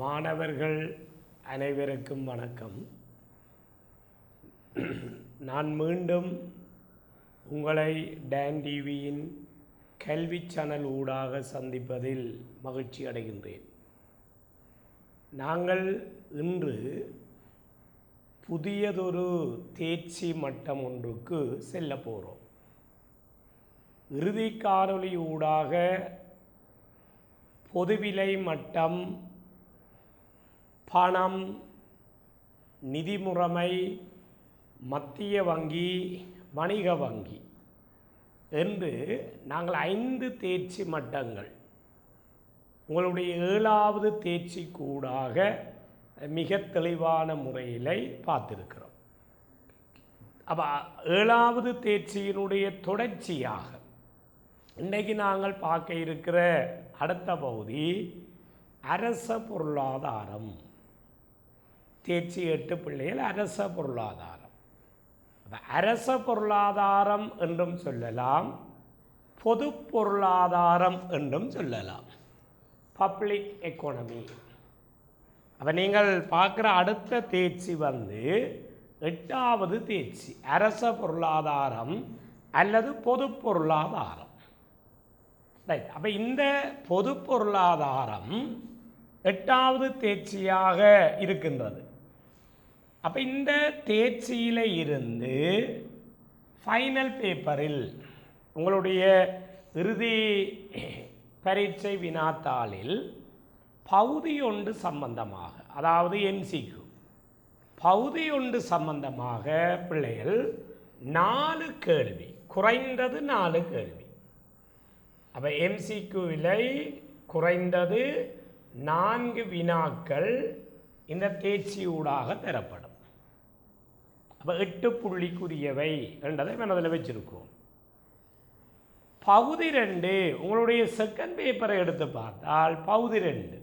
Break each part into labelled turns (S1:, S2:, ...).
S1: மாணவர்கள் அனைவருக்கும் வணக்கம். நான் மீண்டும் உங்களை டான் டிவியின் கல்வி சேனல் ஊடாக சந்திப்பதில் மகிழ்ச்சி அடைகின்றேன். நாங்கள் இன்று புதியதொரு தேர்ச்சி மட்டம் ஒன்றுக்கு செல்ல போகிறோம். இறுதி காணொளி ஊடாக பொதுவிலை மட்டம், பணம், நிதி முறைமை, மத்திய வங்கி, வணிக வங்கி என்று நாங்கள் 5 தேர்ச்சி மட்டங்கள் உங்களுடைய 7வது தேர்ச்சி கூடாக மிக தெளிவான முறையில் பார்த்திருக்கிறோம். அப்போ 7வது தேர்ச்சியினுடைய தொடர்ச்சியாக இன்றைக்கு நாங்கள் பார்க்க இருக்கிற அடுத்த பகுதி அரச பொருளாதாரம். தேர்ச்சி 8 பிள்ளைகள் அரச பொருளாதாரம். அரச பொருளாதாரம் என்றும் சொல்லலாம், பொது பொருளாதாரம் என்றும் சொல்லலாம், பப்ளிக் எக்கானமி. அப்போ நீங்கள் பார்க்குற அடுத்த தேர்ச்சி 8வது தேர்ச்சி அரச பொருளாதாரம் அல்லது பொது பொருளாதாரம். ரைட். அப்போ இந்த பொது பொருளாதாரம் 8வது தேர்ச்சியாக இருக்கின்றது. அப்போ இந்த தேர்ச்சியில் இருந்து ஃபைனல் பேப்பரில் உங்களுடைய இறுதி பரீட்சை வினாத்தாளில் பகுதி ஒன்று சம்பந்தமாக, அதாவது எம்சிக்யூ பகுதி ஒன்று சம்பந்தமாக பிள்ளைகள் 4 கேள்வி, குறைந்தது 4 கேள்வி. அப்போ எம்சிக்யூவில் குறைந்தது 4 வினாக்கள் இந்த தேர்ச்சியூடாக தரப்படும். அப்போ 8 புள்ளிக்குரியவை என்றதை மனதில் வச்சிருக்கோம். பகுதி 2 உங்களுடைய செகண்ட் பேப்பரை எடுத்து பார்த்தால் பகுதி 2.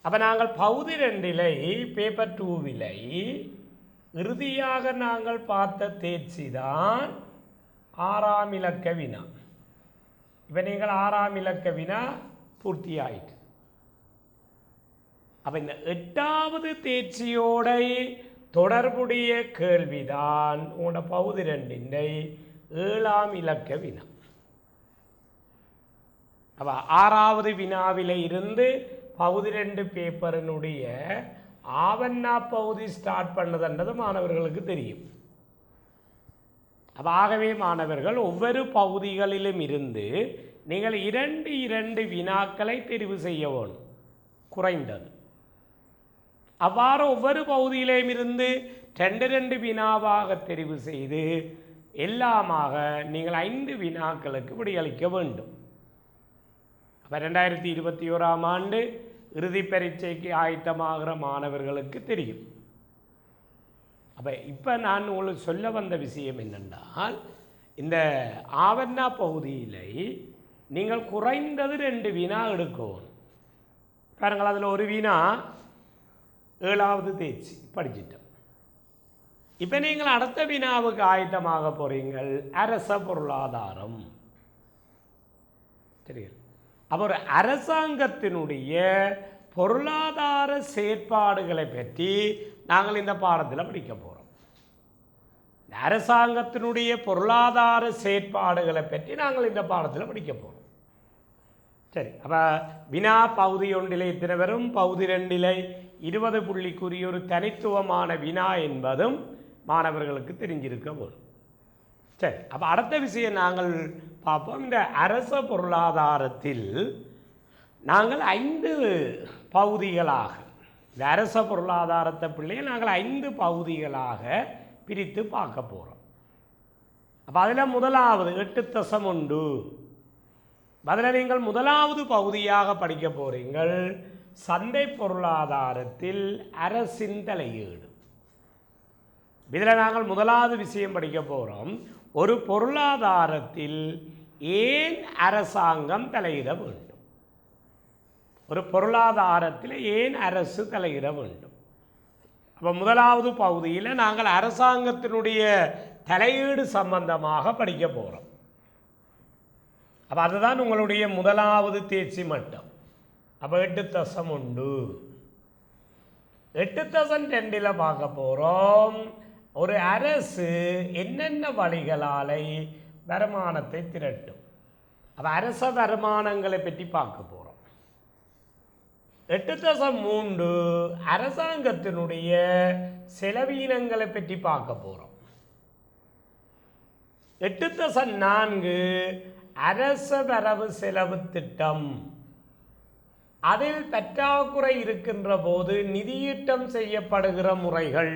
S1: அப்போ நாங்கள் பகுதி 2 பேப்பர் 2 இறுதியாக நாங்கள் பார்த்த தேர்ச்சி தான் 6ஆம் இலக்க வினா. இப்போ நீங்கள் 6ஆம் இலக்க வினா பூர்த்தி ஆயிட்டு. அப்போ இந்த 8வது தேர்ச்சியோட தொடர்புடைய கேள்விதான் உங்களோட பகுதி 2 7ஆம் இலக்க வினா. அப்போ 6வது வினாவில் இருந்து பகுதி 2 பேப்பரினுடைய ஆவண்ணா பகுதி ஸ்டார்ட் பண்ணதுன்றது மாணவர்களுக்கு தெரியும். அப்போ ஆகவே மாணவர்கள் ஒவ்வொரு பகுதிகளிலும் இருந்து நீங்கள் 2 வினாக்களை தெரிவு செய்ய வேணும் குறைந்தது. அவ்வாறு ஒவ்வொரு பகுதியிலும் இருந்து 2 வினாவாக தெரிவு செய்து எல்லாமாக நீங்கள் 5 வினாக்களுக்கு விடையளிக்க வேண்டும். அப்போ 2021ஆம் ஆண்டு இறுதி பரீட்சைக்கு ஆயத்தமாகிற மாணவர்களுக்கு தெரியும். அப்போ இப்போ நான் உங்களுக்கு சொல்ல வந்த விஷயம் என்னென்றால், இந்த ஆவண்ணா பகுதியில் நீங்கள் குறைந்தது 2 வினா எடுக்கணும். பாருங்கள், அதில் ஒரு வினா 7வது தேர்ச்சி படிச்சிட்டோம். இப்போ நீங்கள் அடுத்த வினாவுக்கு ஆயத்தமாக போகிறீங்கள் அரச பொருளாதாரம். சரி. அப்போ ஒரு அரசாங்கத்தினுடைய பொருளாதார செயற்பாடுகளை பற்றி நாங்கள் இந்த பாடத்தில் படிக்க போகிறோம். அரசாங்கத்தினுடைய பொருளாதார செயற்பாடுகளை பற்றி நாங்கள் இந்த பாடத்தில் படிக்க போகிறோம். சரி. அப்போ வினா பகுதி 1 எத்தனை வரும், பகுதி 2 20 புள்ளிக்குரிய ஒரு தனித்துவமான வினா என்பதும் மாணவர்களுக்கு தெரிஞ்சிருக்க வரும். சரி. அப்போ அடுத்த விஷயம் நாங்கள் பார்ப்போம். இந்த அரச பொருளாதாரத்தில் நாங்கள் 5 பகுதிகளாக, இந்த அரச பொருளாதாரத்தை பிள்ளையை நாங்கள் 5 பகுதிகளாக பிரித்து பார்க்க போகிறோம். அப்போ அதில் முதலாவது 8.1 அதில் நீங்கள் முதலாவது பகுதியாக படிக்க போகிறீங்கள் சந்தை பொருளாதாரத்தில் அரசின் தலையீடு. இதில் நாங்கள் முதலாவது விஷயம் படிக்க போகிறோம், ஒரு பொருளாதாரத்தில் ஏன் அரசாங்கம் தலையிட வேண்டும், ஒரு பொருளாதாரத்தில் ஏன் அரசு தலையிட வேண்டும். அப்போ முதலாவது பகுதியில் நாங்கள் அரசாங்கத்தினுடைய தலையீடு சம்பந்தமாக படிக்க போகிறோம். அப்போ அதுதான் உங்களுடைய முதலாவது தேர்ச்சி மட்டம். அப்போ 8.1 8.2 பார்க்க போகிறோம். ஒரு அரசு என்னென்ன வழிகளால் வருமானத்தை திரட்டும். அப்போ அரச வருமானங்களை பற்றி பார்க்க போகிறோம். 8.3 அரசாங்கத்தினுடைய செலவீனங்களை பற்றி பார்க்க போகிறோம். 8.4 அரச வரவு செலவு திட்டம். அதில் பற்றாக்குறை இருக்கின்ற போது நிதியீட்டம் செய்யப்படுகிற முறைகள்.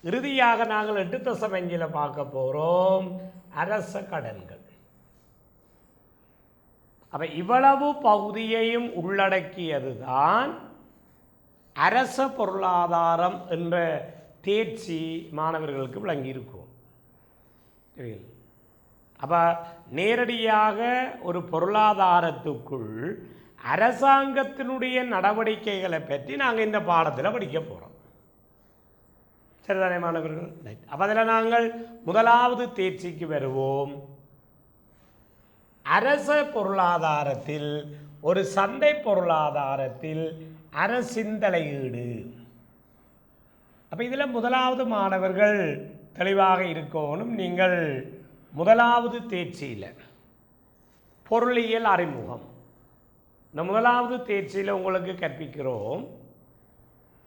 S1: இறுதியாக நாங்கள் 8.5 பார்க்க போகிறோம் அரச கடன்கள். அப்ப இவ்வளவு பகுதியையும் உள்ளடக்கியதுதான் அரச பொருளாதாரம் என்ற தேர்ச்சி மாணவர்களுக்கு விளங்கியிருக்கும். அப்போ நேரடியாக ஒரு பொருளாதாரத்துக்குள் அரசாங்கத்தினுடைய நடவடிக்கைகளை பற்றி நாங்கள் இந்த பாடத்தில் படிக்க போகிறோம். சரிதானே மாணவர்கள்? அப்போ அதில் நாங்கள் முதலாவது தேர்ச்சிக்கு வருவோம். அரச பொருளாதாரத்தில் ஒரு சந்தை பொருளாதாரத்தில் அரசின் தலையீடு. அப்போ இதில் முதலாவது மாணவர்கள் தெளிவாக இருக்கணும். நீங்கள் முதலாவது தேர்ச்சியில் பொருளியல் அறிமுகம், இந்த முதலாவது தேர்ச்சியில் உங்களுக்கு கற்பிக்கிறோம்.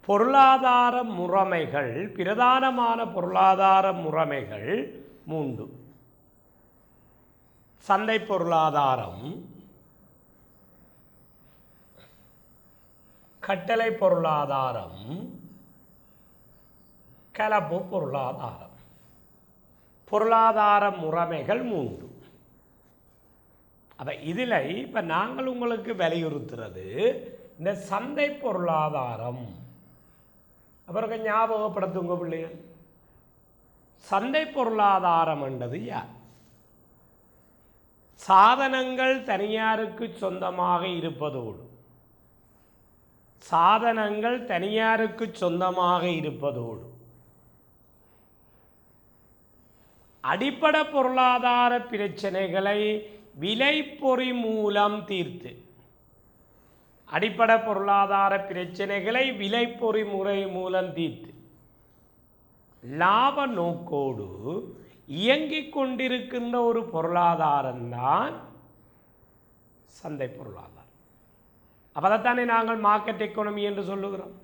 S1: பொருளாதார முறைமைகள், பிரதானமான பொருளாதார முறைமைகள் 3: சந்தை பொருளாதாரம், கட்டளை பொருளாதாரம், கலப்பு பொருளாதாரம். பொருளாதார முறைமைகள் 3. அப்போ இதில் இப்போ நாங்கள் உங்களுக்கு வலியுறுத்துறது இந்த சந்தை பொருளாதாரம். அப்புறம் ஞாபகப்படுத்துங்க பிள்ளைகள், சந்தை பொருளாதாரம் என்றது யார்? சாதனங்கள் தனியாருக்கு சொந்தமாக இருப்பதோடு, சாதனங்கள் தனியாருக்கு சொந்தமாக இருப்பதோடு அடிப்படை பொருளாதார பிரச்சனைகளை விலைப்பொறி மூலம் தீர்த்து, அடிப்படை பொருளாதார பிரச்சனைகளை விலைப்பொறி முறை மூலம் தீர்த்து லாப நோக்கோடு இயங்கிக் கொண்டிருக்கின்ற ஒரு பொருளாதாரம்தான் சந்தை பொருளாதாரம். அப்போதானே நாங்கள் மார்க்கெட் எக்கானமி என்று சொல்லுகிறோம்.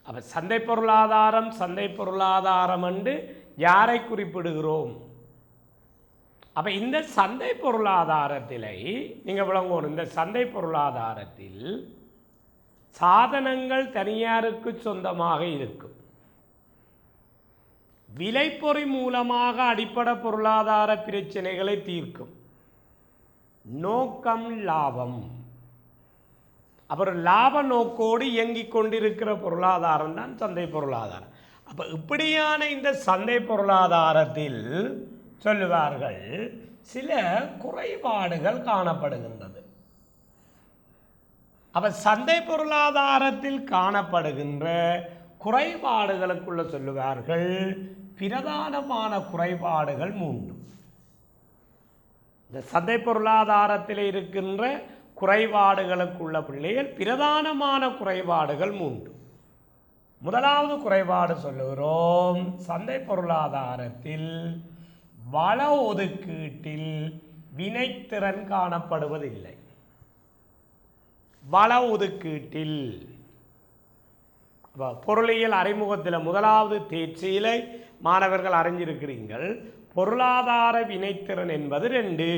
S1: அப்போ சந்தை பொருளாதாரம், சந்தை பொருளாதாரம் என்று யாரை குறிப்பிடுகிறோம்? அப்போ இந்த சந்தை பொருளாதாரத்தில் நீங்கள் விளங்கணும், இந்த சந்தை பொருளாதாரத்தில் சாதனங்கள் தனியாருக்கு சொந்தமாக இருக்கும். விலைப்பொறி மூலமாக அடிப்படை பொருளாதார பிரச்சனைகளை தீர்க்கும். நோக்கம் லாபம். அப்புறம் லாப நோக்கோடு இயங்கிக் கொண்டிருக்கிற பொருளாதாரம் தான் சந்தை பொருளாதாரம். அப்போ இப்படியான இந்த சந்தை பொருளாதாரத்தில் சொல்லுவார்கள் சில குறைபாடுகள் காணப்படுகின்றது. அப்ப சந்தை பொருளாதாரத்தில் காணப்படுகின்ற குறைபாடுகளுக்குள்ள சொல்லுவார்கள் பிரதானமான குறைபாடுகள் 3. இந்த சந்தை பொருளாதாரத்தில் இருக்கின்ற குறைபாடுகளுக்குள்ள பிள்ளைகள் பிரதானமான குறைபாடுகள் 3. முதலாவது குறைபாடு சொல்லுகிறோம், சந்தை பொருளாதாரத்தில் வள ஒதுக்கீட்டில் வினைத்திறன் காணப்படுவதில்லை. வள ஒதுக்கீட்டில் பொருளியல் அறிமுகத்தில் முதலாவது தேர்ச்சியில மாணவர்கள் அறிஞ்சிருக்கிறீர்கள். பொருளாதார வினைத்திறன் என்பது 2.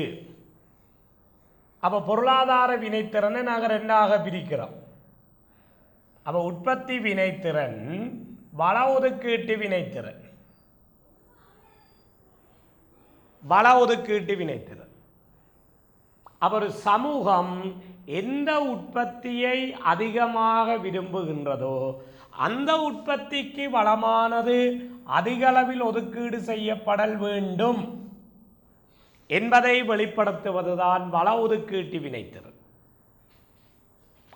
S1: அப்போ பொருளாதார வினைத்திறனை நாங்கள் 2ஆக பிரிக்கிறோம். அப்போ உற்பத்தி வினைத்திறன், வள ஒதுக்கீட்டு வினைத்திறன். வள ஒதுக்கீட்டு வினைத்திறன். அப்போ ஒரு சமூகம் எந்த உற்பத்தியை அதிகமாக விரும்புகின்றதோ அந்த உற்பத்திக்கு வளமானது அதிக அளவில் ஒதுக்கீடு செய்யப்படல் வேண்டும் என்பதை வெளிப்படுத்துவதுதான் வள ஒதுக்கீட்டு வினைத்திறன்.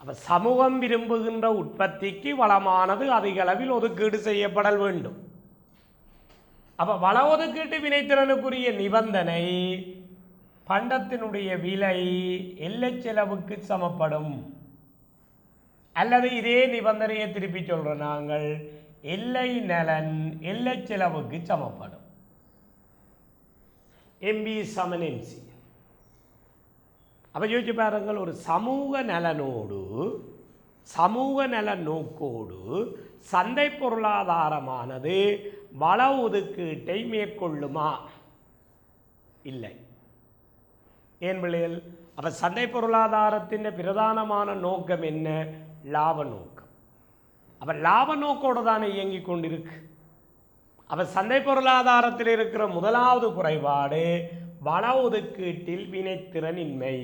S1: அப்ப சமூகம் விரும்புகின்ற உற்பத்திக்கு வளமானது அதிக அளவில் ஒதுக்கீடு செய்யப்படல் வேண்டும். அப்ப வள ஒதுக்கீட்டு வினைத்திறனுக்குரிய நிபந்தனை பண்டத்தினுடைய விலை எல்லை செலவுக்கு சமப்படும். அல்லது இதே நிபந்தனையை திருப்பி சொல்கிறோம் நாங்கள், எல்லை நலன் எல்லை செலவுக்கு சமப்படும். எம்பி சமன் எம்சி. அப்போ யோசிச்சு பாருங்கள், ஒரு சமூக நலனோடு சமூக நல நோக்கோடு சந்தை பொருளாதாரமானது வள ஒதுக்கீட்டை மேற்கொள்ளுமா? இல்லை. ஏன் பிள்ளைகள்? அப்போ சந்தை பொருளாதாரத்தின் பிரதானமான நோக்கம் என்ன? லாப நோக்கம். அப்போ லாப நோக்கோடு தானே இயங்கி கொண்டிருக்கு. அப்போ சந்தை பொருளாதாரத்தில் இருக்கிற முதலாவது குறைபாடு வள ஒதுக்கீட்டில் வினைத்திறனின்மை.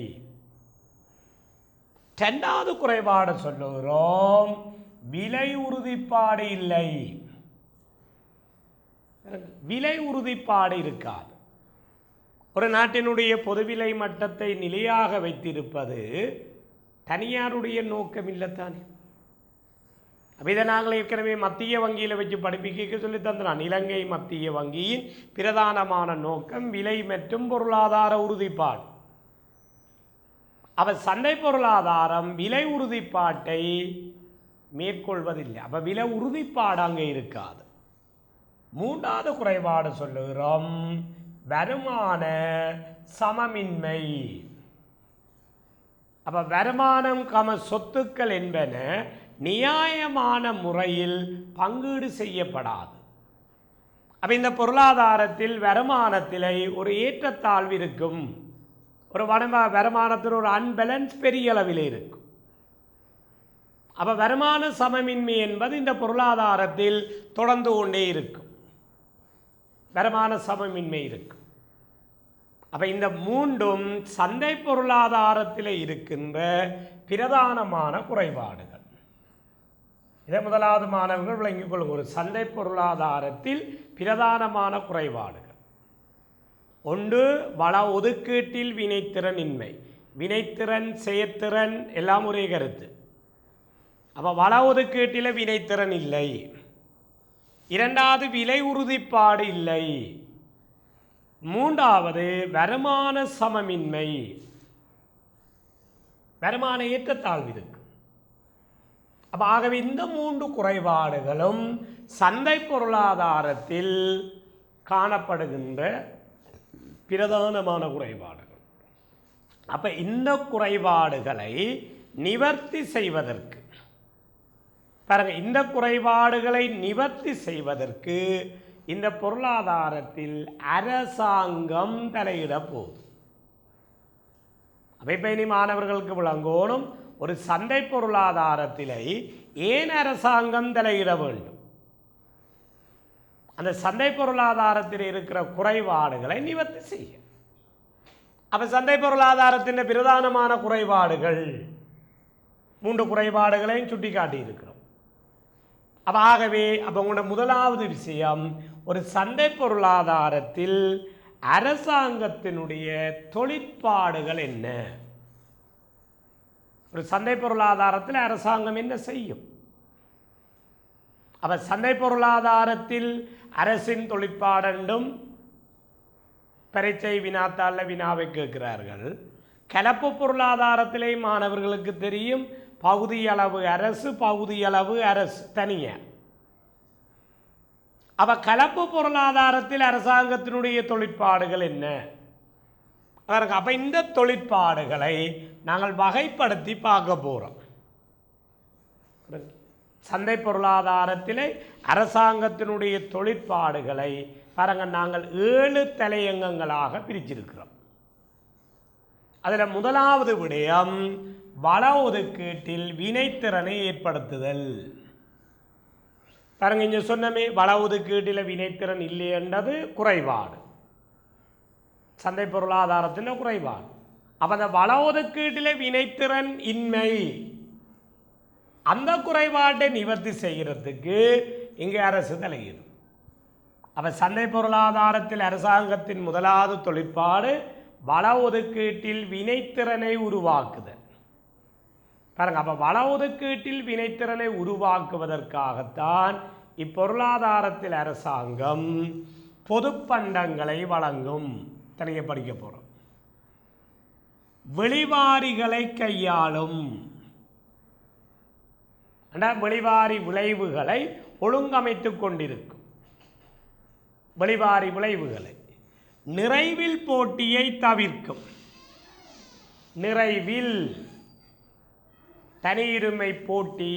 S1: இரண்டாவது குறைபாடு சொல்லுகிறோம், விலை உறுதிப்பாடு இல்லை. விலை உறுதிப்பாடு இருக்காது. ஒரு நாட்டினுடைய பொதுவிலை மட்டத்தை நிலையாக வைத்திருப்பது தனியாருடைய நோக்கம் இல்லைத்தானே. அப்போ இதை நாங்கள் ஏற்கனவே மத்திய வங்கியில் வச்சு படிப்பிக்க சொல்லி தந்தான். இலங்கை மத்திய வங்கியின் பிரதானமான நோக்கம் விலை மற்றும் பொருளாதார உறுதிப்பாடு. அப்போ சந்தை பொருளாதாரம் விலை உறுதிப்பாட்டை மேற்கொள்வதில்லை. அப்போ விலை உறுதிப்பாடு அங்கே இருக்காது. மூன்றாவது குறைபாடு சொல்லுகிறோம், வருமான சமமின்மை. அப்போ வருமானம் சொத்துக்கள் என்பன நியாயமான முறையில் பங்கீடு செய்யப்படாது. அப்போ இந்த பொருளாதாரத்தில் வருமானத்தில் ஒரு ஏற்றத்தாழ்வு இருக்கும். ஒரு வருமானத்தில் ஒரு அன்பேலன்ஸ் பெரிய அளவில் இருக்கும். அப்போ வருமான சமமின்மை என்பது இந்த பொருளாதாரத்தில் தொடர்ந்து கொண்டே இருக்கும். வருமான சமமின்மை இருக்கும். அப்போ இந்த மூன்றும் சந்தை பொருளாதாரத்தில் இருக்கின்ற பிரதானமான குறைபாடுகள். இதை முதலாவது மாணவர்கள் விளங்கிக் கொள்ளுங்கள். ஒரு சந்தை பொருளாதாரத்தில் பிரதானமான குறைபாடுகள் ஒன்று வள ஒதுக்கீட்டில் வினைத்திறன் இன்மை. வினைத்திறன் செயற்திறன் எல்லாம் ஒரே கருத்து. அப்போ வள ஒதுக்கீட்டில் வினைத்திறன் இல்லை. இரண்டாவது விலை உறுதிப்பாடு இல்லை. மூன்றாவது வருமான சமமின்மை, வருமான ஏற்றத்தாழ்வு இருக்கு. அப்போ ஆகவே இந்த மூன்று குறைபாடுகளும் சந்தை பொருளாதாரத்தில் காணப்படுகின்ற பிரதானமான குறைபாடுகள். அப்போ இந்த குறைபாடுகளை நிவர்த்தி செய்வதற்கு பாருங்க, இந்த குறைபாடுகளை நிவர்த்தி செய்வதற்கு இந்த பொருளாதாரத்தில் அரசாங்கம் தலையிட போகுது. அவைப்பயணி மாணவர்களுக்கு விளங்கோணும், ஒரு சந்தை பொருளாதாரத்திலே ஏன் அரசாங்கம் தலையிட வேண்டும்? அந்த சந்தை பொருளாதாரத்தில் இருக்கிற குறைபாடுகளை நிவர்த்தி செய்ய. அப்போ சந்தை பொருளாதாரத்தின் பிரதானமான குறைபாடுகள் மூன்று குறைபாடுகளையும் சுட்டி காட்டியிருக்கிறோம். அப்போ ஆகவே அப்போ உங்களோட முதலாவது விஷயம், ஒரு சந்தை பொருளாதாரத்தில் அரசாங்கத்தினுடைய தொழிற்பாடுகள் என்ன? ஒரு சந்தை பொருளாதாரத்தில் அரசாங்கம் என்ன செய்யும்? அப்போ சந்தை பொருளாதாரத்தில் அரசின் தொழிற்பாடும் பரீட்சை வினாத்தாளில் வினாவை கேட்கிறார்கள். கலப்பு பொருளாதாரத்திலே மாணவர்களுக்கு தெரியும், பகுதியளவு அரசு, பகுதியளவு அரசு தனியார். அப்போ கலப்பு பொருளாதாரத்தில் அரசாங்கத்தினுடைய தொழிற்பாடுகள் என்ன? அப்போ இந்த தொழிற்பாடுகளை நாங்கள் வகைப்படுத்தி பார்க்க போகிறோம். சந்தை பொருளாதாரத்திலே அரசாங்கத்தினுடைய தொழிற்பாடுகளை பாருங்க, நாங்கள் 7 தலையங்கங்களாக பிரிச்சிருக்கிறோம். அதில் முதலாவது விடயம் வள ஒதுக்கீட்டில் வினைத்திறனை ஏற்படுத்துதல். பாருங்க, இங்கே சொன்னமே வள ஒதுக்கீட்டில் வினைத்திறன் இல்லை என்றது குறைபாடு, சந்தை பொருளாதாரத்தின் குறைபாடு. அப்போ அந்த வள ஒதுக்கீட்டில் வினைத்திறன் இன்மை, அந்த குறைபாட்டை நிவர்த்தி செய்கிறதுக்கு இங்கே அரசு தலையிடும். அப்போ சந்தை பொருளாதாரத்தில் அரசாங்கத்தின் முதலாவது தொழிற்பாடு வள ஒதுக்கீட்டில் வினைத்திறனை உருவாக்குதல். பாருங்க, அப்போ வள ஒதுக்கீட்டில் வினைத்திறனை உருவாக்குவதற்காகத்தான் இப்பொருளாதாரத்தில் அரசாங்கம் பொது பண்டங்களை வழங்கும். தனியாக படிக்க போகிறோம். வெளிவாரிகளை கையாளும். வெளிவாரி விளைவுகளை ஒழுங்கமைத்துக் கொண்டிருக்கும். வெளிவாரி விளைவுகளை நிறைவில் போட்டியை தவிர்க்கும். நிறைவில் தனியுரிமை போட்டி,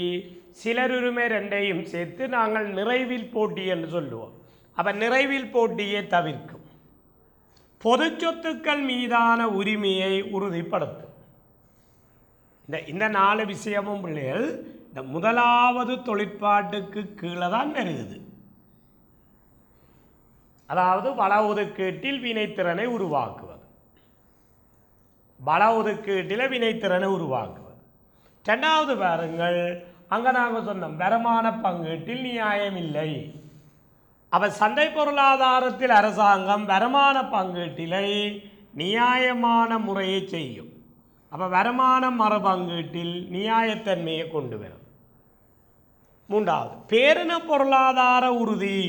S1: சிலருரிமை ரெண்டையும் சேர்த்து நாங்கள் நிறைவில் போட்டி என்று சொல்லுவோம். அப்ப நிறைவில் போட்டியை தவிர்க்கும். பொது சொத்துக்கள் மீதான உரிமையை உறுதிப்படுத்தும். இந்த 4 விஷயமும் பிள்ளைகள் இந்த முதலாவது தொழிற்பாட்டுக்கு கீழே தான் வருகிறது. அதாவது வள ஒதுக்கீட்டில் வினைத்திறனை உருவாக்குவது. வள ஒதுக்கீட்டில் வினைத்திறனை உருவாக்குவது. 2வது பாருங்கள், அங்கே நாங்கள் சொன்னோம் வருமான பங்கீட்டில் நியாயம் இல்லை. அப்ப சந்தை பொருளாதாரத்தில் அரசாங்கம் வருமான பங்கீட்டிலை நியாயமான முறையை செய்யும். அப்ப வருமான மறுபங்கீட்டில் நியாயத்தன்மையை கொண்டு வரும். 3வது பேரின பொருளாதார உறுதி,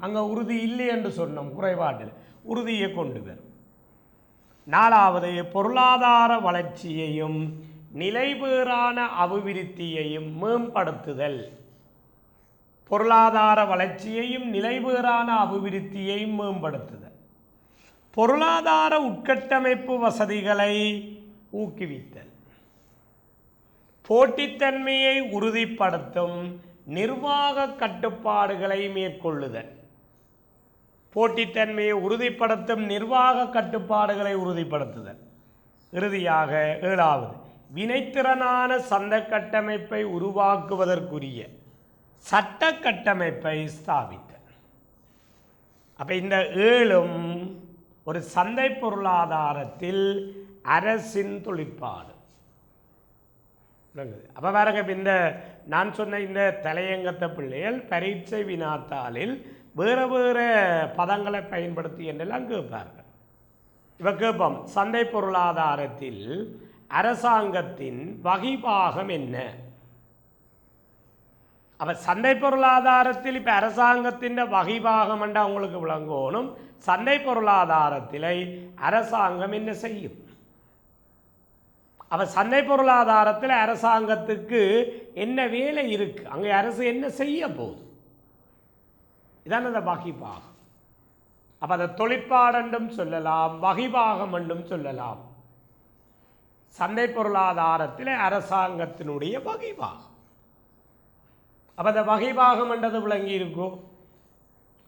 S1: அங்க உறுதி இல்லை என்று சொன்னோம், குறைபாட்டில் உறுதியை கொண்டு வரும். 4வது பொருளாதார வளர்ச்சியையும் நிலைபேறான அபிவிருத்தியையும் மேம்படுத்துதல். பொருளாதார வளர்ச்சியையும் நிலைபேறான அபிவிருத்தியையும் மேம்படுத்துதல். பொருளாதார உட்கட்டமைப்பு வசதிகளை ஊக்குவித்தல். போட்டித்தன்மையை உறுதிப்படுத்தும் நிர்வாக கட்டுப்பாடுகளை மேற்கொள்ளுதல். போட்டித்தன்மையை உறுதிப்படுத்தும் நிர்வாக கட்டுப்பாடுகளை உறுதிப்படுத்துதல். இறுதியாக 7வது வினைத்திறனான சந்தை கட்டமைப்பை உருவாக்குவதற்குரிய சட்ட கட்டமைப்பை ஸ்தாபித்தல். அப்ப இந்த 7ம் ஒரு சந்தை பொருளாதாரத்தில் அரசின் தொழிற்பாடு. அப்ப பாருங்க, இந்த நான் சொன்ன இந்த தலையங்கத்தை பிள்ளைகள் பரீட்சை வினாத்தாளில் வேறு வேறு பதங்களை பயன்படுத்தி என்றெல்லாம் கேட்பார்கள். இவ கேட்போம், சந்தை பொருளாதாரத்தில் அரசாங்கத்தின் வகிபாகம் என்ன? அப்ப சந்தை பொருளாதாரத்தில் இப்ப அரசாங்கத்தின் வகிபாகம் என்ற அவங்களுக்கு விளங்கணும். சந்தை பொருளாதாரத்தில் அரசாங்கம் என்ன செய்யும்? அப்ப சந்தை பொருளாதாரத்தில் அரசாங்கத்துக்கு என்ன வேலை இருக்கு, அங்கே அரசு என்ன செய்ய போகுது, இதான் அந்த வகிபாகம். அப்ப அதை தொழிற்பாடென்றும் சொல்லலாம், வகிபாகம் என்றும் சொல்லலாம். சந்தை பொருளாதாரத்தில் அரசாங்கத்தினுடைய வகிபாகம். அப்ப அந்த வகிபாகம் என்றது விளங்கி இருக்கும்.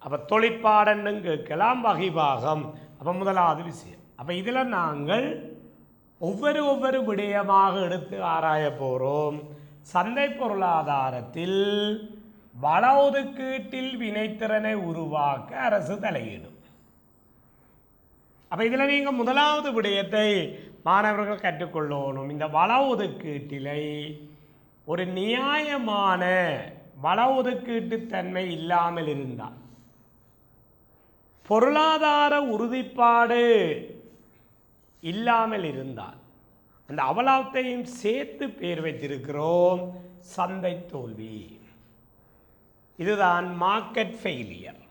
S1: அப்ப தொழிற்பாடென்னும் கேட்கலாம், வகிபாகம். அப்ப முதலாவது விஷயம். அப்ப இதுல நாங்கள் ஒவ்வொரு விடயமாக எடுத்து ஆராய போறோம். சந்தை பொருளாதாரத்தில் வள ஒதுக்கீட்டில் வினைத்திறனை உருவாக்க அரசு தலையிடும். அப்ப இதுல நீங்க முதலாவது விடயத்தை மாணவர்கள் கற்றுக்கொள்ளணும். இந்த வள ஒதுக்கீட்டிலை ஒரு நியாயமான வள ஒதுக்கீட்டு தன்மை இல்லாமல் இருந்தால், பொருளாதார உறுதிப்பாடு இல்லாமல் இருந்தால், அந்த அவலத்தையும் சேர்த்து பேர் வைத்திருக்கிறோம் சந்தை தோல்வி. இதுதான் மார்க்கெட் ஃபெயிலியர்.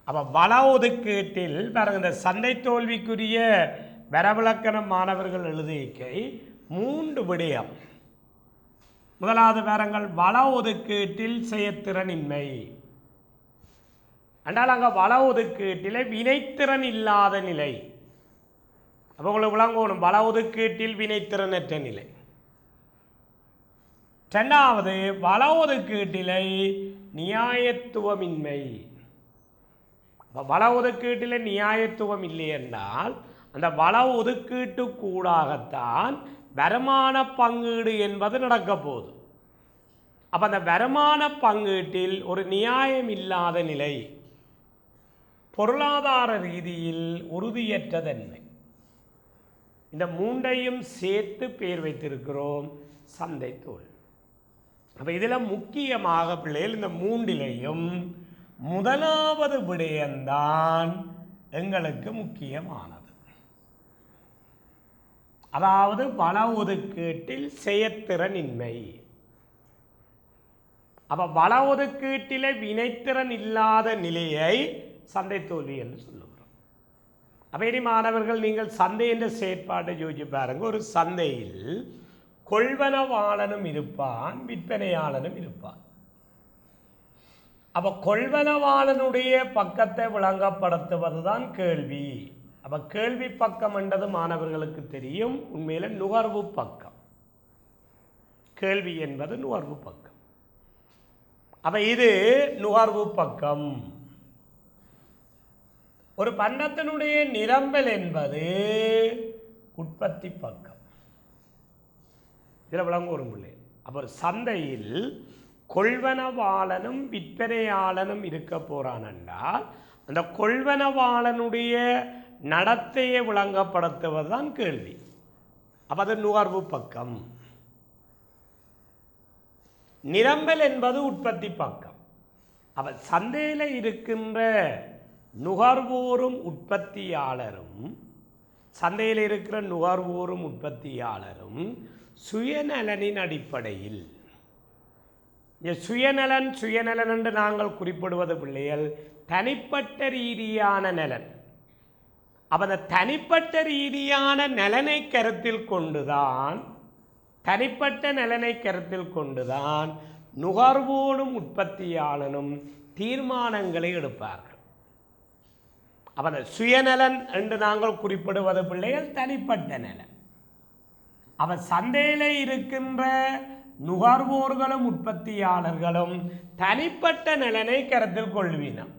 S1: அப்ப வள ஒதுக்கீட்டில் பாருங்க, இந்த சந்தை தோல்விக்குரிய வரவிலக்கணம் மாணவர்கள் எழுதிக்கை 3 விடயம். முதலாவது பாருங்கள், வள ஒதுக்கீட்டில் செயற்திறனின்மை. என்றால் அங்க வள ஒதுக்கீட்டில் வினைத்திறன் இல்லாத நிலை. அப்ப உங்களுக்கு விளங்கணும், வள ஒதுக்கீட்டில் வினைத்திறனற்ற நிலை. 2வது வள ஒதுக்கீட்டிலை நியாயத்துவமின்மை. வள ஒதுக்கீட்டில் நியாயத்துவம் இல்லை என்றால் அந்த வள ஒதுக்கீட்டு கூடாகத்தான் வருமான பங்கீடு என்பது நடக்க போகுது. அப்ப அந்த வருமான பங்கீட்டில் ஒரு நியாயம் இல்லாத நிலை, பொருளாதார ரீதியில் உறுதியற்ற தன்மை, இந்த 3ஐயும் சேர்த்து பேர் வைத்திருக்கிறோம் சந்தை தோல்வி. அப்ப இதுல முக்கியமாக பிள்ளைகள் இந்த 3லையும் முதலாவது விடயம்தான் எங்களுக்கு முக்கியமானது. அதாவது வள ஒதுக்கீட்டில் செயற்திறனின்மை. அப்ப வள ஒதுக்கீட்டிலே வினைத்திறன் இல்லாத நிலையை சந்தை தோல்வி என்று சொல்லுகிறோம். அப்போ இனி மாணவர்கள் நீங்கள் சந்தை என்ற செயற்பாட்டை யோசிச்சு பாருங்க. ஒரு சந்தையில் கொள்வனவாளனும் இருப்பான், விற்பனையாளனும் இருப்பான். அப்போ கொள்வனவாளனுடைய பக்கத்தை விளங்கப்படுத்துவதுதான் கேள்வி. அப்போ கேள்வி பக்கம் என்றது மாணவர்களுக்கு தெரியும், உண்மையில் நுகர்வு பக்கம். கேள்வி என்பது நுகர்வு பக்கம். அப்போ இது நுகர்வு பக்கம். ஒரு பண்டத்தினுடைய நிரம்பல் என்பது உற்பத்தி பக்கம். இதில் விளங்க ஒரு பிள்ளை. அப்போ சந்தையில் கொள்வனவாளனும் விற்பனையாளனும் இருக்க போறான் என்றால் அந்த கொள்வனவாளனுடைய நடத்தையை விளங்கப்படுத்துவதுதான் கேள்வி. அப்போ அது நுகர்வு பக்கம். நிரம்பல் என்பது உற்பத்தி பக்கம். அப்போ சந்தையில் இருக்கின்ற நுகர்வோரும் உற்பத்தியாளரும், சந்தையில் இருக்கிற நுகர்வோரும் உற்பத்தியாளரும் சுயநலனின் அடிப்படையில், சுயநலன் என்று நாங்கள் குறிப்பிடுவது பிள்ளைகள் தனிப்பட்ட ரீதியான நலன். அப்போ அந்த தனிப்பட்ட ரீதியான நலனை கருத்தில் கொண்டுதான், தனிப்பட்ட நலனை கருத்தில் கொண்டுதான் நுகர்வோடும் உற்பத்தியாளனும் தீர்மானங்களை எடுப்பார்கள். அப்போ அந்த சுயநலன் என்று நாங்கள் குறிப்பிடுவது பிள்ளைகள் தனிப்பட்ட நலன். அப்போ சந்தையில் இருக்கின்ற நுகர்வோர்களும் உற்பத்தியாளர்களும் தனிப்பட்ட நலனை கருத்தில் கொள்வினம்.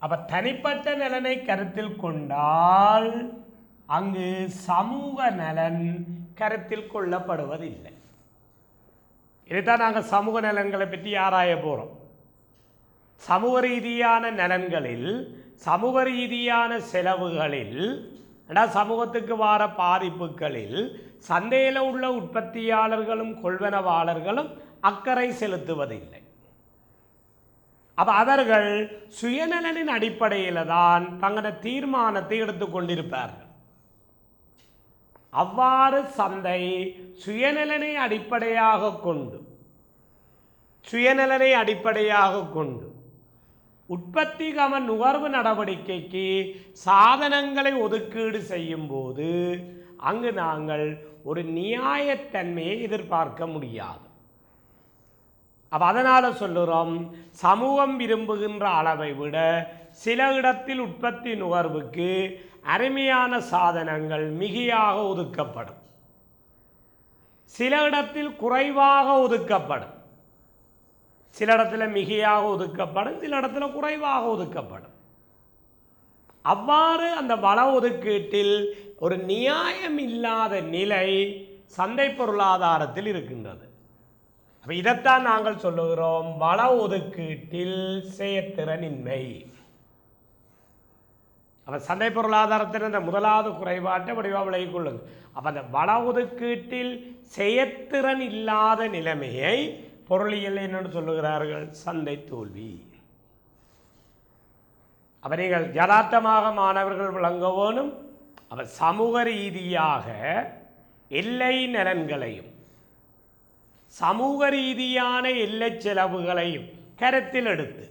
S1: அப்போ தனிப்பட்ட நலனை கருத்தில் கொண்டால் அங்கு சமூக நலன் கருத்தில் கொள்ளப்படுவதில்லை. இதுதான் நாங்கள் சமூக நலன்களை பற்றி ஆராய போகிறோம். சமூக ரீதியான நலன்களில், சமூக ரீதியான செலவுகளில், சமூகத்துக்கு வார பாதிப்புகளில் சந்தையில் உள்ள உற்பத்தியாளர்களும் கொள்வனவாளர்களும் அக்கறை செலுத்துவதில்லை. அப்போ அவர்கள் சுயநலனின் அடிப்படையில் தான் தங்களோட தீர்மானத்தை எடுத்துக்கொண்டிருப்பார்கள். அவ்வாறு சந்தை சுயநலனை அடிப்படையாக கொண்டு உற்பத்தி நுகர்வு நடவடிக்கைக்கு சாதனங்களை ஒதுக்கீடு செய்யும் போது அங்கு நாங்கள் ஒரு நியாயத்தன்மையை எதிர்பார்க்க முடியாது. அப்போ அதனால் சொல்லுறோம், சமூகம் விரும்புகின்ற அளவை விட சில இடத்தில் உற்பத்தி நுகர்வுக்கு அருமையான சாதனங்கள் மிகையாக ஒதுக்கப்படும், சில இடத்தில் குறைவாக ஒதுக்கப்படும், சில இடத்துல மிகையாக ஒதுக்கப்படும், சில இடத்துல குறைவாக ஒதுக்கப்படும். அவ்வாறு அந்த வள ஒதுக்கீட்டில் ஒரு நியாயம் இல்லாத நிலை சந்தை பொருளாதாரத்தில் இருக்கின்றது. அப்போ இதைத்தான் நாங்கள் சொல்லுகிறோம் வள ஒதுக்கீட்டில் செயற்திறனின்மை. அப்போ சந்தை பொருளாதாரத்தில் அந்த முதலாவது குறைபாட்டை வடிவாக விலகிக் கொள்ளுது. அப்போ அந்த வள ஒதுக்கீட்டில் செயற்திறன் இல்லாத நிலைமையை பொருளியல் என்னென்னு சொல்லுகிறார்கள், சந்தை தோல்வி. அப்போ நீங்கள் யதார்த்தமாக மாணவர்கள் விளங்க வேணும். அப்போ சமூக ரீதியாக எல்லை நலன்களையும் சமூக ரீதியான எல்லை செலவுகளையும் கருத்தில் எடுத்து,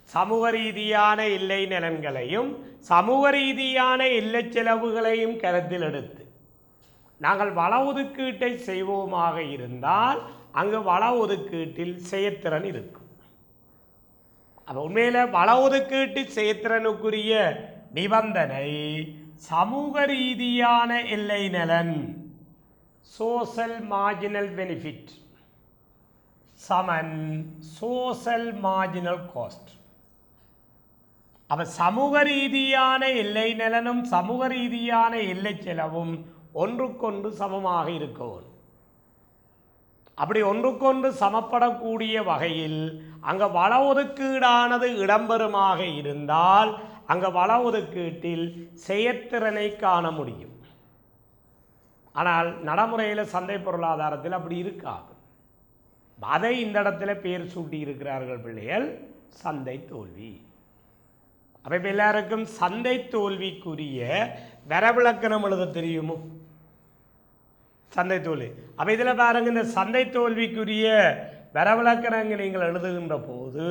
S1: சமூக ரீதியான எல்லை நலன்களையும் சமூக ரீதியான எல்லை செலவுகளையும் கருத்தில் எடுத்து நாங்கள் வள ஒதுக்கீட்டை செய்வோமாக இருந்தால் அங்கு வள ஒதுக்கீட்டில் செயற்திறன் இருக்கும். அப்போ உண்மையில் வள ஒதுக்கீட்டு செயற்திறனுக்குரிய நிபந்தனை சமூக ரீதியான எல்லை நலன், சோஷல் மார்ஜினல் பெனிஃபிட் சமன் சோஷல் மார்ஜினல் காஸ்ட். அப்போ சமூக ரீதியான எல்லை நலனும் சமூக ரீதியான எல்லை செலவும் ஒன்றுக்கொன்று சமமாக இருக்கும். அப்படி ஒன்றுக்கொன்று சமப்படக்கூடிய வகையில் அங்கே வள ஒதுக்கீடானது இடம்பெறுமாக இருந்தால் அங்கே வள ஒதுக்கீட்டில் செயற்திறனை காண முடியும். ஆனால் நடைமுறையில் சந்தை பொருளாதாரத்தில் அப்படி இருக்காது. அதை இந்த இடத்துல பேர் சூட்டி இருக்கிறார்கள் பிள்ளைகள், சந்தை தோல்வி. அப்போ இப்போ எல்லாருக்கும் சந்தை தோல்விக்குரிய வரவிலக்கணம் எழுத தெரியுமோ? சந்தை தோல்வி. அப்போ இதில் பாருங்க, இந்த சந்தை தோல்விக்குரிய வரவிலக்கணங்கள் நீங்கள் எழுதுகின்ற போது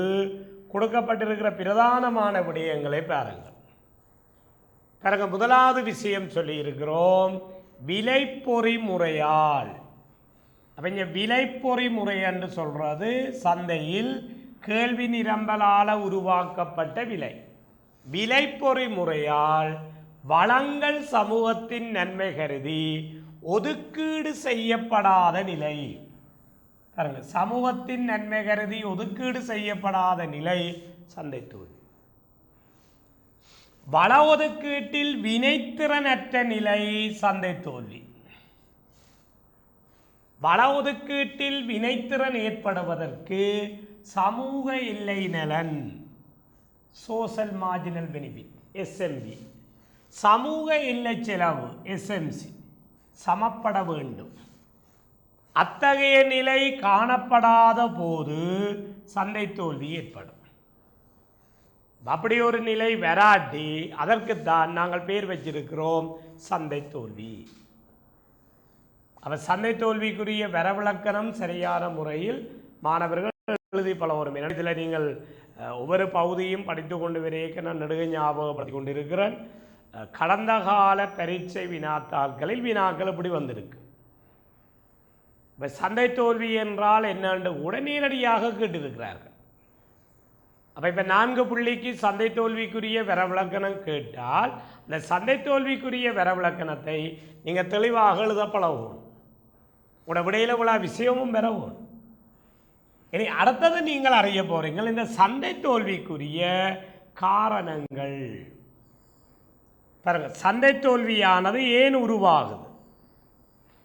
S1: கொடுக்கப்பட்டிருக்கிற பிரதானமான விடயங்களை பாருங்கள். பாருங்க, முதலாவது விஷயம் சொல்லி இருக்கிறோம், விலை பொறிமுறையால். அப்ப இங்க விலை பொறிமுறை என்று சொல்றது சந்தையில் கேள்வி நிரம்பலால் உருவாக்கப்பட்ட விலை. விலை பொறிமுறையால் வளங்கள் சமூகத்தின் நன்மை கருதி ஒதுக்கீடு செய்யப்படாத நிலை. பாருங்க, சமூகத்தின் நன்மை கருதி ஒதுக்கீடு செய்யப்படாத நிலை சந்தை தோல்வி. வள ஒதுக்கீட்டில் வினைத்திறனற்ற நிலை சந்தை தோல்வி. வள ஒதுக்கீட்டில் வினைத்திறன் ஏற்படுவதற்கு சமூக எல்லை நலன், சோஷியல் மார்ஜினல் பெனிஃபிட், எஸ்எம்பி, சமூக எல்லை செலவு, எஸ்எம்சி சமப்பட வேண்டும். அத்தகைய நிலை காணப்படாத போது சந்தை தோல்வி ஏற்படும். அப்படி ஒரு நிலை வராட்டி அதற்குத்தான் நாங்கள் பேர் வச்சிருக்கிறோம் சந்தை தோல்வி. அப்ப சந்தை தோல்விக்குரிய வரவிலக்கணம் சரியான முறையில் மாணவர்கள் எழுதி பல வரும். இதில் நீங்கள் ஒவ்வொரு பகுதியும் படித்து கொண்டு வரைக்க நான் நெடுக ஞாபகப்படுத்தி கொண்டிருக்கிறேன். கடந்த கால பரீட்சை வினாத்தாள்களில் வினாக்கள் இப்படி வந்திருக்கு. இப்போ சந்தை தோல்வி என்றால் என்னென்று கூட நேரடியாக கேட்டிருக்கிறார்கள். அப்போ இப்போ 4 புள்ளிக்கு சந்தை தோல்விக்குரிய வரவிலக்கணம் கேட்டால் இந்த சந்தை தோல்விக்குரிய வரவிலக்கணத்தை நீங்கள் தெளிவாக எழுத பழகும். உங்களோட விடையில் உள்ள விஷயமும் பெறவும். இனி அடுத்தது நீங்கள் அறிய போறீங்கள் இந்த சந்தை தோல்விக்குரிய காரணங்கள். பாருங்க, சந்தை தோல்வியானது ஏன் உருவாகுது?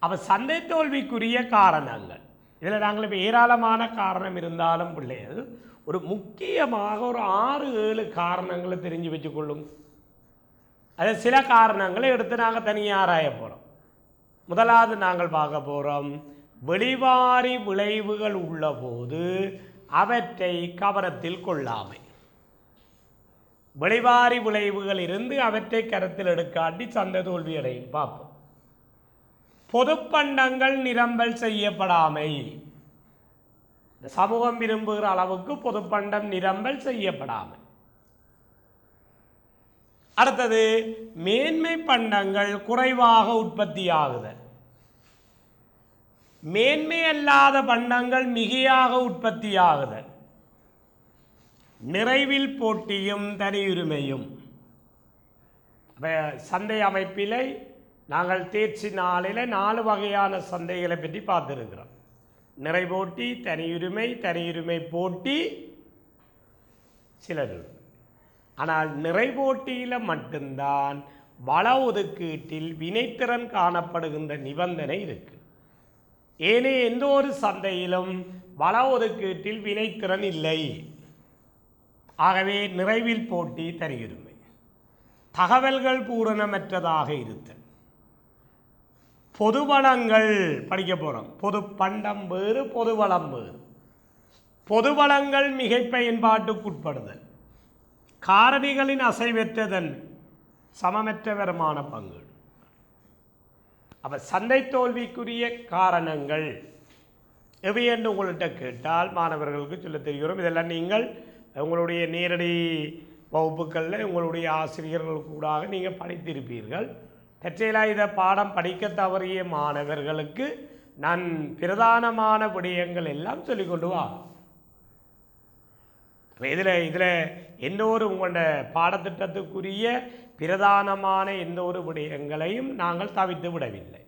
S1: அப்ப சந்தை தோல்விக்குரிய காரணங்கள் இதில் நாங்கள் இப்போ ஏராளமான காரணம் இருந்தாலும் பிள்ளைகள் ஒரு முக்கியமாக ஒரு 6-7 காரணங்களை தெரிஞ்சு வச்சுக்கொள்ளும். அது சில காரணங்களை எடுத்து நாங்கள் தனியாக ஆராய போகிறோம். முதலாவது நாங்கள் பார்க்க போகிறோம், வெளிவாரி விளைவுகள் உள்ள போது அவற்றை கவனத்தில் கொள்ளாமை. வெளிவாரி விளைவுகள் இருந்து அவற்றை கருத்தில் எடுக்காட்டி சந்தை தோல்வி அடையும். பார்ப்போம். பொதுப்பண்டங்கள் நிரம்பல் செய்யப்படாமை. இந்த சமூகம் விரும்புகிற அளவுக்கு பொதுப்பண்டம் நிரம்பல் செய்யப்படாமை. அடுத்தது, மேன்மை பண்டங்கள் குறைவாக உற்பத்தியாகுதல். மேன்மை அல்லாத பண்டங்கள் மிகையாக உற்பத்தியாகுதல். நிறைவில் போட்டியும் தனியுரிமையும். சந்தை அமைப்பிலே நாங்கள் தேர்ச்சி நாளில் 4 வகையான சந்தைகளை பற்றி பார்த்துருக்கிறோம். நிறைபோட்டி, தனியுரிமை, தனியுரிமை போட்டி, சிலர். ஆனால் நிறைபோட்டியில் மட்டும்தான் வள ஒதுக்கீட்டில் வினைத்திறன் காணப்படுகின்ற நிபந்தனை இருக்கு. ஏனைய எந்த ஒரு சந்தையிலும் வள ஒதுக்கீட்டில் வினைத்திறன் இல்லை. ஆகவே நிறைவில் போட்டி, தனியுரிமை. தகவல்கள் பூரணமற்றதாக இருத்தல். பொது வளங்கள் படிக்க போகிறோம். பொது பண்டம் வேறு, பொது வளம் வேறு. பொது வளங்கள் மிகை பயன்பாட்டுக்குட்படுதல். காரணிகளின் அசைவற்றதன் சமமற்ற வருமான பங்கு. அப்போ சந்தை தோல்விக்குரிய காரணங்கள் எவை என்று உங்கள்கிட்ட கேட்டால் மாணவர்களுக்கு சொல்ல தெரிகிறோம். இதெல்லாம் நீங்கள் உங்களுடைய நேரடி வகுப்புகளில் உங்களுடைய ஆசிரியர்கள் கூடாக நீங்கள் படித்திருப்பீர்கள். தற்செயலாக இதை பாடம் படிக்க தவறிய மாணவர்களுக்கு நான் பிரதானமான விடயங்கள் எல்லாம் சொல்லிக்கொண்டு வா. இதில் எந்த ஒரு உங்களோட பாடத்திட்டத்துக்குரிய பிரதானமான எந்த ஒரு விடயங்களையும் நாங்கள் தவிர்த்து விடவில்லை.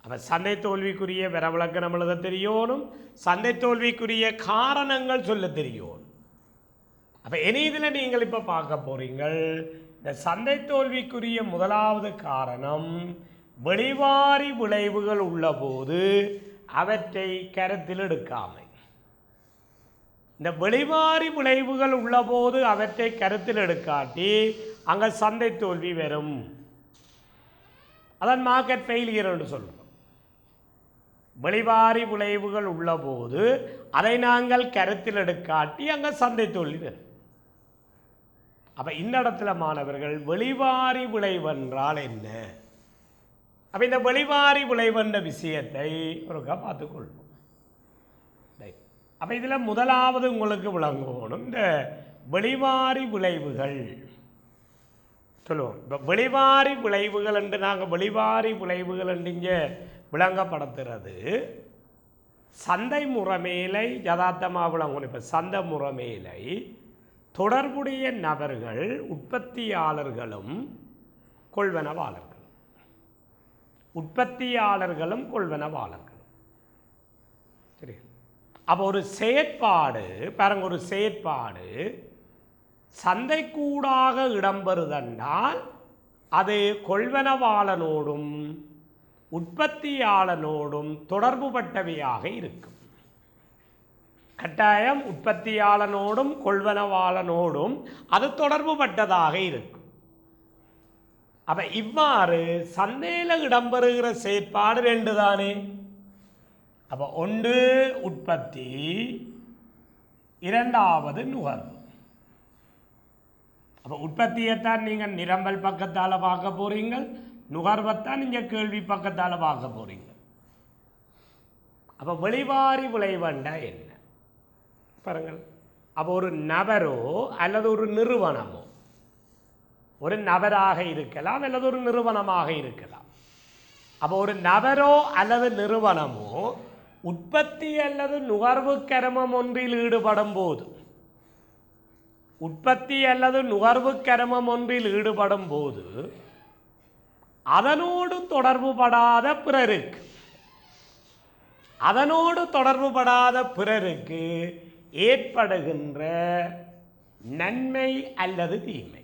S1: அப்போ சந்தை தோல்விக்குரிய வரவிலக்கணம் எழுத தெரியணும், சந்தை தோல்விக்குரிய காரணங்கள் சொல்ல தெரியணும். அப்போ இனி இதில் நீங்கள் இப்போ பார்க்க போறீங்கள், இந்த சந்தை தோல்விக்குரிய முதலாவது காரணம் வெளிவாரி விளைவுகள் உள்ள போது அவற்றை கருத்தில் எடுக்காமை. இந்த வெளிவாரி விளைவுகள் உள்ள போது அவற்றை கருத்தில் எடுக்காட்டி அங்கே சந்தை தோல்வி வரும். அதான் மார்க்கெட் ஃபெயிலியர் என்று சொல்கிறோம். வெளிவாரி விளைவுகள் உள்ள போது அதை நாங்கள் கருத்தில் எடுக்காட்டி அங்கே சந்தை தோல்வி வரும். அப்போ இந்த இடத்துல மாணவர்கள் வெளிவாரி விளைவென்றால் என்ன? அப்போ இந்த வெளிவாரி விளைவென்ற விஷயத்தை ஒருக்கா பார்த்துக்கொள்வோம். அப்போ இதில் முதலாவது உங்களுக்கு விளங்கணும், இந்த வெளிவாரி விளைவுகள் சொல்லுவோம். இப்போ வெளிவாரி விளைவுகள் என்று நாங்கள் வெளிவாரி விளைவுகள் என்று இங்கே விளங்கப்படுத்துறது சந்தை முறைமையிலை யதார்த்தமாக விளங்கணும். இப்போ சந்தை முறைமையிலை தொடர்புடைய நபர்கள் உற்பத்தியாளர்களும் கொள்வனவாளர்களும் சரி. அப்போ ஒரு செயற்பாடு பாருங்க, ஒரு செயற்பாடு சந்தைக்கூடாக இடம்பெறுதென்றால் அது கொள்வனவாளனோடும் உற்பத்தியாளனோடும் தொடர்புபட்டவையாக இருக்கும். கட்டாயம் உற்பத்தியாளனோடும் கொள்வனவாளனோடும் அது தொடர்புபட்டதாக இருக்கும். அப்ப இவ்வாறு சந்தையில் இடம்பெறுகிற செயற்பாடு ரெண்டு தானே. அப்ப ஒன்று உற்பத்தி, இரண்டாவது நுகர்வு. அப்போ உற்பத்தியைத்தான் நீங்கள் நிரம்பல் பக்கத்தால் பார்க்க போறீங்க, நுகர்வைத்தான் நீங்கள் கேள்வி பக்கத்தால் பார்க்க போறீங்க. அப்போ வெளிவாரி விளைவண்டா என்ன பாருங்கள். அப்போ ஒரு நபரோ அல்லது ஒரு நிறுவனமோ, ஒரு நபராக இருக்கலாம் அல்லது ஒரு நிறுவனமாக இருக்கலாம். அப்போ ஒரு நபரோ அல்லது நிறுவனமோ உற்பத்தி அல்லது நுகர்வு கர்மம் ஒன்றில் ஈடுபடும் போது, உற்பத்தி அல்லது நுகர்வு கர்மம் ஒன்றில் ஈடுபடும் போது அதனோடு தொடர்புபடாத பிறருக்கு ஏற்படுகின்ற நன்மை அல்லது தீமை.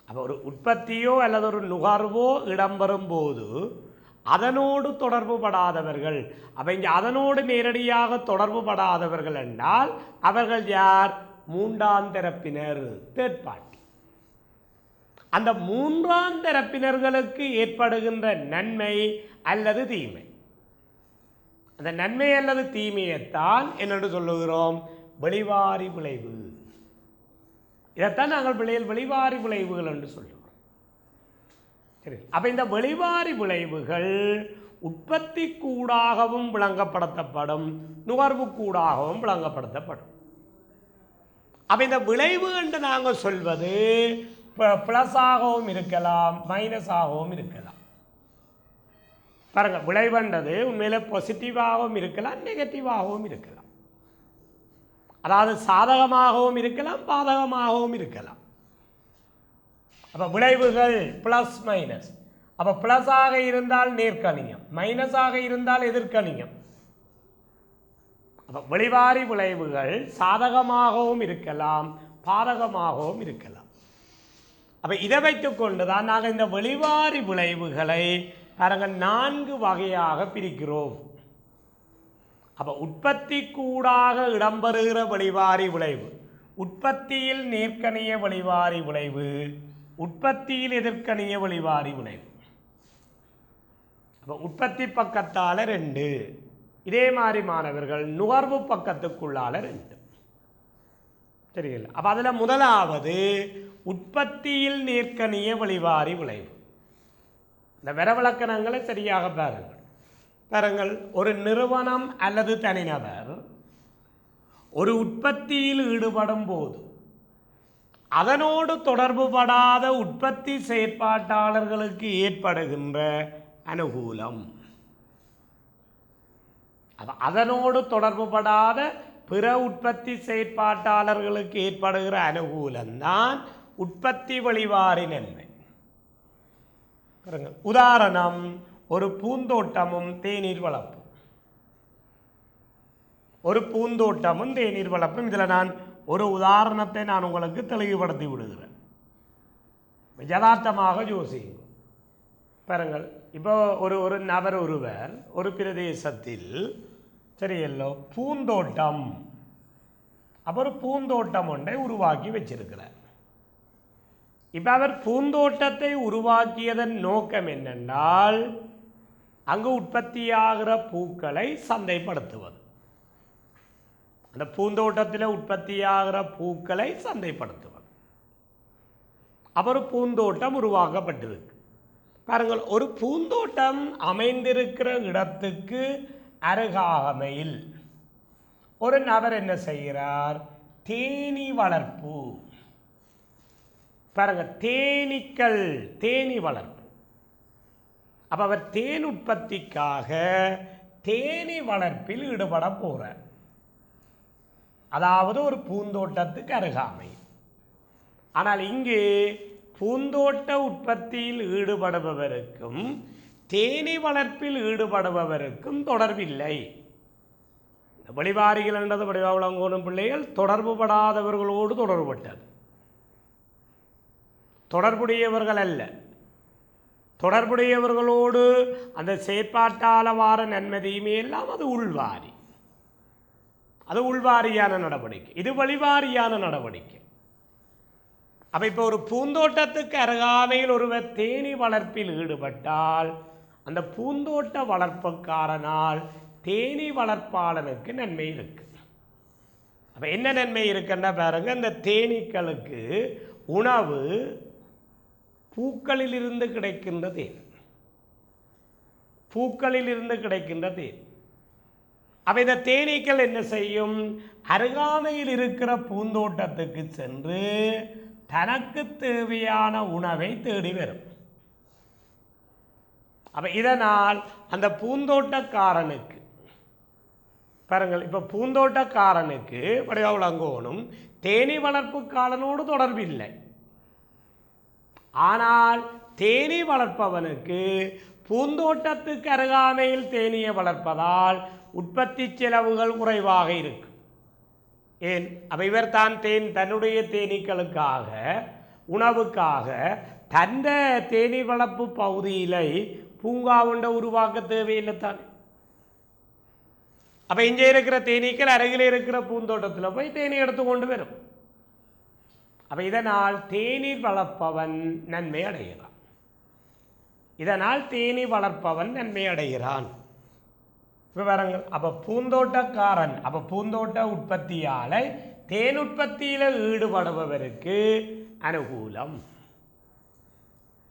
S1: அப்போ ஒரு உற்பத்தியோ அல்லது ஒரு நுகர்வோ இடம்பெறும் போது அதனோடு தொடர்புபடாதவர்கள், அப்போ இங்கே அதனோடு நேரடியாக தொடர்புபடாதவர்கள் என்றால் அவர்கள் யார்? மூன்றாம் தரப்பினர், தேர்ட் பார்ட்டி. அந்த மூன்றாம் தரப்பினர்களுக்கு ஏற்படுகின்ற நன்மை அல்லது தீமை, அந்த நன்மை அல்லது தீமையைத்தான் என்னென்று சொல்லுகிறோம்? வெளிவாரி விளைவு. இதைத்தான் நாங்கள் வெளிவாரி விளைவுகள் என்று சொல்லுகிறோம். சரி. அப்ப இந்த வெளிவாரி விளைவுகள் உற்பத்தி கூடாகவும் விளங்கப்படுத்தப்படும், நுகர்வு கூடாகவும் விளங்கப்படுத்தப்படும். அப்ப இந்த விளைவு என்று நாங்கள் சொல்வது பிளஸாகவும் இருக்கலாம், மைனஸாகவும் இருக்கலாம். பாருங்க, விளைவுன்றது உண்மையில பாசிட்டிவாகவும் இருக்கலாம், நெகட்டிவாகவும் இருக்கலாம். அதாவது சாதகமாகவும் இருக்கலாம், பாதகமாகவும் இருக்கலாம். அப்ப விளைவுகள் பிளஸ் மைனஸ். அப்ப பிளஸாக இருந்தால் நேர்கணியம், மைனஸாக இருந்தால் எதிர்கணியம். அப்ப வெளிவாரி விளைவுகள் சாதகமாகவும் இருக்கலாம், பாதகமாகவும் இருக்கலாம். அப்ப இதை வைத்துக் கொண்டுதான் நாங்கள் இந்த வெளிவாரி விளைவுகளை பாருங்கள் 4 வகையாக பிரிக்கிறோம். அப்ப உற்பத்தி கூடாக இடம்பெறுகிற வெளிவாரி விளைவு, உற்பத்தியில் நேர்கணிய வெளிவாரி விளைவு, உற்பத்தியில் எதிர்கணிய வெளிவாரி விளைவு. அப்ப உற்பத்தி பக்கத்தால 2, இதே மாதிரி மாணவர்கள் நுகர்வு பக்கத்துக்குள்ளால 2. சரிங்களா? அப்ப அதுல முதலாவது உற்பத்தியில் நேர்கணிய வெளிவாரி விளைவு. இந்த விரவிலக்கணங்களை சரியாக பாருங்கள். ஒரு நிறுவனம் அல்லது தனிநபர் ஒரு உற்பத்தியில் ஈடுபடும் போது அதனோடு தொடர்புபடாத உற்பத்தி செயற்பாட்டாளர்களுக்கு ஏற்படுகின்ற அனுகூலம், அதனோடு தொடர்புபடாத பிற உற்பத்தி செயற்பாட்டாளர்களுக்கு ஏற்படுகிற அனுகூலம்தான் உற்பத்தி வெளிவாரி நன்மை. உதாரணம், ஒரு பூந்தோட்டமும் தேநீர் வளர்ப்பும். ஒரு பூந்தோட்டமும் தேநீர் வளர்ப்பும். இதில் நான் ஒரு உதாரணத்தை நான் உங்களுக்கு தெளிவுபடுத்தி விடுகிறேன். யதார்த்தமாக யோசிங்க. பாருங்கள், இப்போ ஒரு நபர் ஒருவர் ஒரு பிரதேசத்தில் சரியல்லோ பூந்தோட்டம், அப்போ ஒரு பூந்தோட்டம் ஒன்றை உருவாக்கி வச்சிருக்கிறார். இப்போ அவர் பூந்தோட்டத்தை உருவாக்கியதன் நோக்கம் என்னென்றால் அங்கு உற்பத்தியாகிற பூக்களை சந்தைப்படுத்துவது. அந்த பூந்தோட்டத்தில் உற்பத்தியாகிற பூக்களை சந்தைப்படுத்துவது. அப்போ ஒரு பூந்தோட்டம் உருவாக்கப்பட்டிருக்கு. பாருங்கள், ஒரு பூந்தோட்டம் அமைந்திருக்கிற இடத்துக்கு அருகாமையில் ஒரு நபர் என்ன செய்கிறார்? தேனீ வளர்ப்பு. பாருங்க, தேனீக்கள், தேனி வளர்ப்பு. அப்ப அவர் தேன் உற்பத்திக்காக தேனி வளர்ப்பில் ஈடுபட போறார். அதாவது ஒரு பூந்தோட்டத்துக்கு அருகாமை. ஆனால் இங்கு பூந்தோட்ட உற்பத்தியில் ஈடுபடுபவருக்கும் தேனி வளர்ப்பில் ஈடுபடுபவருக்கும் தொடர்பில்லை. வெளிவாரிகள் என்றது வடிவாளங்கோணும் பிள்ளைகள் தொடர்பு படாதவர்களோடு தொடர்புபட்டது, தொடர்புடையவர்கள் அல்ல. தொடர்புடையவர்களோடு அந்த செயற்பாட்டால் வார நன்மதியுமே எல்லாம் அது உள்வாரி, அது உள்வாரியான நடவடிக்கை. இது வெளிவாரியான நடவடிக்கை. அப்போ இப்போ ஒரு பூந்தோட்டத்துக்கு அருகாமையில் ஒருவர் தேனி வளர்ப்பில் ஈடுபட்டால் அந்த பூந்தோட்ட வளர்ப்புக்காரனால் தேனி வளர்ப்பாளனுக்கு நன்மை இருக்கு. அப்போ என்ன நன்மை இருக்குன்னா பாருங்க, இந்த தேனீக்களுக்கு உணவு பூக்களில் இருந்து கிடைக்கின்ற தேன், பூக்களில் இருந்து கிடைக்கின்ற தேன். அப்போ இந்த தேனீக்கள் என்ன செய்யும்? அருகாமையில் இருக்கிற பூந்தோட்டத்துக்கு சென்று தனக்கு தேவையான உணவை தேடி வரும். அப்போ இதனால் அந்த பூந்தோட்டக்காரனுக்கு பாருங்கள், இப்போ பூந்தோட்டக்காரனுக்கு வடிவாளங்கோணும் தேனி வளர்ப்புக்காரனோடு தொடர்பில்லை. ஆனால் தேனி வளர்ப்பவனுக்கு பூந்தோட்டத்துக்கு அருகாமையில் தேனியை வளர்ப்பதால் உற்பத்தி செலவுகள் குறைவாக இருக்கும். ஏன்? அப்போ இவர் தான் தன்னுடைய தேனீக்களுக்காக உணவுக்காக தந்த தேனி வளர்ப்பு பகுதியில் பூங்கா ஒன்றை உருவாக்க தேவையில்லை தான். அப்போ இங்கே இருக்கிற தேனீக்கள் அருகில் இருக்கிற பூந்தோட்டத்தில் போய் தேனி எடுத்து கொண்டு வரும். அப்போ இதனால் தேனி வளர்ப்பவன் நன்மை அடைகிறான். இதனால் தேனி வளர்ப்பவன் நன்மை அடைகிறான். விவரங்கள். அப்போ பூந்தோட்டக்காரன், அப்போ பூந்தோட்ட உற்பத்தியால் தேன் உற்பத்தியில் ஈடுபடுபவருக்கு அனுகூலம்.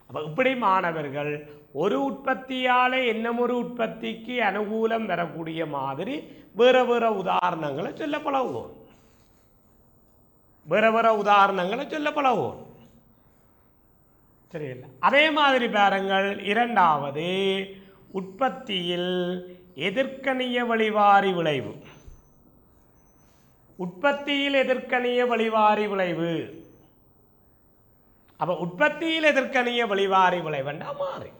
S1: அப்போ இப்படி மாணவர்கள் ஒரு உற்பத்தியால் இன்னும் ஒரு உற்பத்திக்கு அனுகூலம் பெறக்கூடிய மாதிரி வேறு வேறு உதாரணங்களை சொல்ல பழகுவோம். வேறு வேறு உதாரணங்களை சொல்ல பழகுவோம். சரியில்லை? அதே மாதிரி பாருங்கள், இரண்டாவது உற்பத்தியில் எதிர்க்கணிய வழிவாரி விளைவு. உற்பத்தியில் எதிர்க்கணிய வழிவாரி விளைவு. அப்போ உற்பத்தியில் எதிர்க்கணிய வழிவாரி விளைவுண்டா மாறி.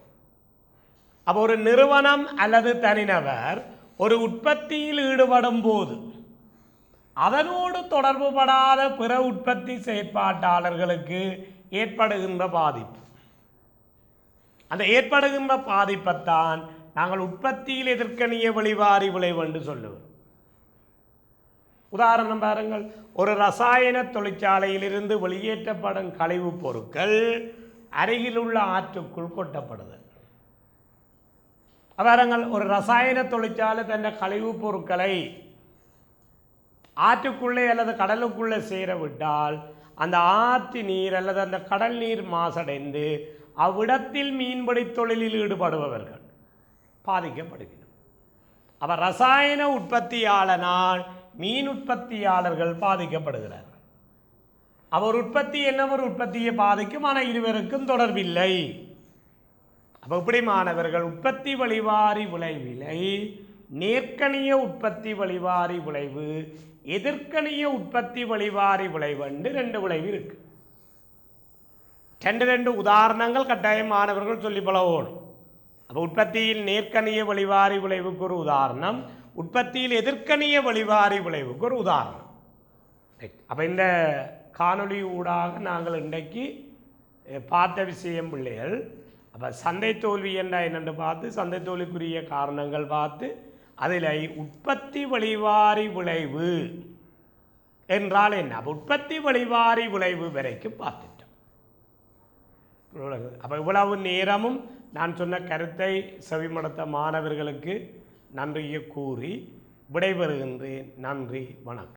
S1: அப்போ ஒரு நிறுவனம் அல்லது தனிநபர் ஒரு உற்பத்தியில் ஈடுபடும் போது அதனோடு தொடர்புபடாத பிற உற்பத்தி செயற்பாட்டாளர்களுக்கு ஏற்படுகின்ற பாதிப்பு, அந்த ஏற்படுகின்ற பாதிப்பைத்தான் நாங்கள் உற்பத்தியில் எதிர்க்கணிய வழிவாரி விளைவு என்று சொல்லுவோம். உதாரணம் பாருங்கள், ஒரு ரசாயன தொழிற்சாலையிலிருந்து வெளியேற்றப்படும் கழிவுப் பொருட்கள் அருகிலுள்ள ஆற்றுக்குள் கொட்டப்படுதல். பாருங்கள், ஒரு ரசாயன தொழிற்சாலை தன்னை கழிவுப் பொருட்களை ஆற்றுக்குள்ளே அல்லது கடலுக்குள்ளே சேர விட்டால் அந்த ஆற்று நீர் அல்லது அந்த கடல் நீர் மாசடைந்து அவ்விடத்தில் மீன்பிடி தொழிலில் ஈடுபடுபவர்கள் பாதிக்கப்படுகிறார். அப்போ ரசாயன உற்பத்தியாளனால் மீன் உற்பத்தியாளர்கள் பாதிக்கப்படுகிறார்கள். அவர் உற்பத்தி என்ன ஒரு உற்பத்தியை பாதிக்கும், ஆனால் இருவருக்கும் தொடர்பில்லை. அப்போ இப்படி மாணவர்கள் உற்பத்தி வழிவாரி விளைவிலை நேர்க்கணிய உற்பத்தி வழிவாரி விளைவு, எதிர்க்கணிய உற்பத்தி வழிவாரி விளைவு என்று ரெண்டு விளைவு இருக்கு. ரெண்டு உதாரணங்கள் கட்டாயம் மாணவர்கள் சொல்லி பழகணும். அப்போ உற்பத்தியில் நேர்க்கணிய வழிவாரி விளைவுக்கு ஒரு உதாரணம், உற்பத்தியில் எதிர்க்கணிய வழிவாரி விளைவுக்கு ஒரு உதாரணம். அப்போ இந்த காணொளி ஊடாக நாங்கள் இன்றைக்கு பார்த்த விஷயம் பிள்ளைகள், அப்போ சந்தை தோல்வி என்னென்று பார்த்து சந்தை தோல்விக்குரிய காரணங்கள் பார்த்து அதில் உற்பத்தி வழிவாரி விளைவு என்றால் என்ன, அப்போ உற்பத்தி வழிவாரி விளைவு வரைக்கும் பார்த்துட்டோம். அப்போ இவ்வளவு நேரமும் நான் சொன்ன கருத்தை செவிமடுத்த மாணவர்களுக்கு நன்றியை கூறி விடைபெறுகின்றேன். நன்றி, வணக்கம்.